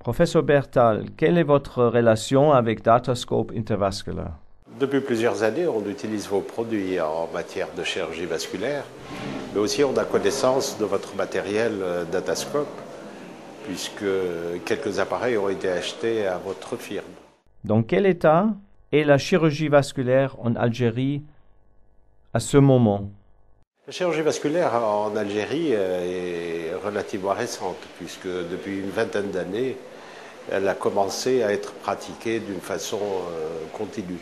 Professeur Bertal, quelle est votre relation avec Datascope Intervascular? Depuis plusieurs années, on utilise vos produits en matière de chirurgie vasculaire, mais aussi on a connaissance de votre matériel Datascope, puisque quelques appareils ont été achetés à votre firme. Dans quel état est la chirurgie vasculaire en Algérie à ce moment? La chirurgie vasculaire en Algérie est relativement récente, puisque depuis une vingtaine d'années, elle a commencé à être pratiquée d'une façon continue.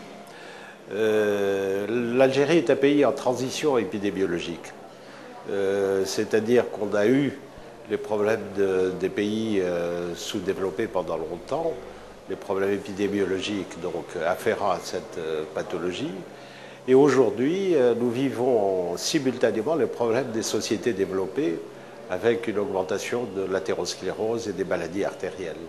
L'Algérie est un pays en transition épidémiologique, c'est-à-dire qu'on a eu les problèmes des pays sous-développés pendant longtemps, les problèmes épidémiologiques donc afférents à cette pathologie. Et aujourd'hui, nous vivons simultanément les problèmes des sociétés développées avec une augmentation de l'athérosclérose et des maladies artérielles.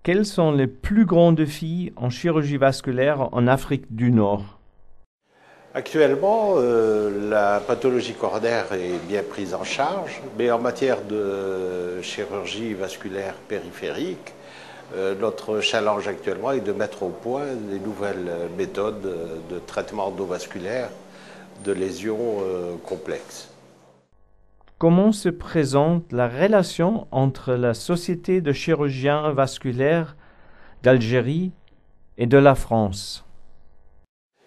Quels sont les plus grands défis en chirurgie vasculaire en Afrique du Nord? Actuellement, la pathologie coronaire est bien prise en charge, mais en matière de chirurgie vasculaire périphérique, notre challenge actuellement est de mettre au point des nouvelles méthodes de traitement endovasculaire de lésions complexes. Comment se présente la relation entre la Société de chirurgiens vasculaires d'Algérie et de la France?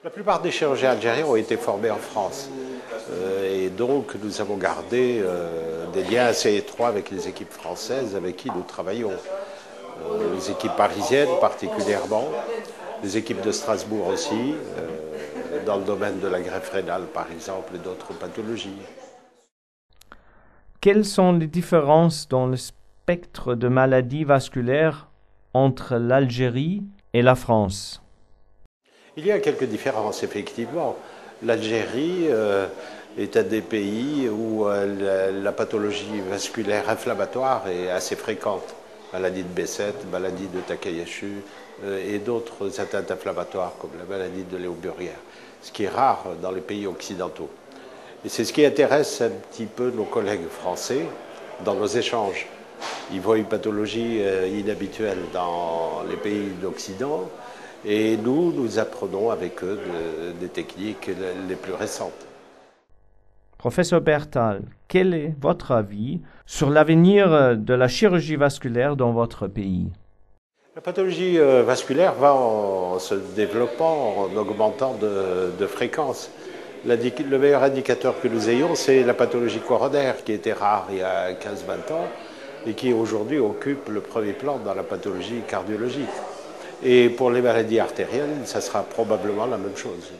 La plupart des chirurgiens algériens ont été formés en France. Et donc nous avons gardé des liens assez étroits avec les équipes françaises avec qui nous travaillons. Les équipes parisiennes particulièrement, les équipes de Strasbourg aussi, dans le domaine de la greffe rénale par exemple et d'autres pathologies. Quelles sont les différences dans le spectre de maladies vasculaires entre l'Algérie et la France? Il y a quelques différences, effectivement. L'Algérie est un des pays où la pathologie vasculaire inflammatoire est assez fréquente. Maladie de Besset, maladie de Takayasu et d'autres atteintes inflammatoires comme la maladie de Léo-Burrière, ce qui est rare dans les pays occidentaux. Et c'est ce qui intéresse un petit peu nos collègues français dans nos échanges. Ils voient une pathologie inhabituelle dans les pays d'Occident et nous apprenons avec eux des techniques les plus récentes. Professeur Bertal, quel est votre avis sur l'avenir de la chirurgie vasculaire dans votre pays? La pathologie vasculaire va en se développant, en augmentant de fréquence. Le meilleur indicateur que nous ayons, c'est la pathologie coronaire, qui était rare il y a 15-20 ans et qui aujourd'hui occupe le premier plan dans la pathologie cardiologique. Et pour les maladies artérielles, ça sera probablement la même chose.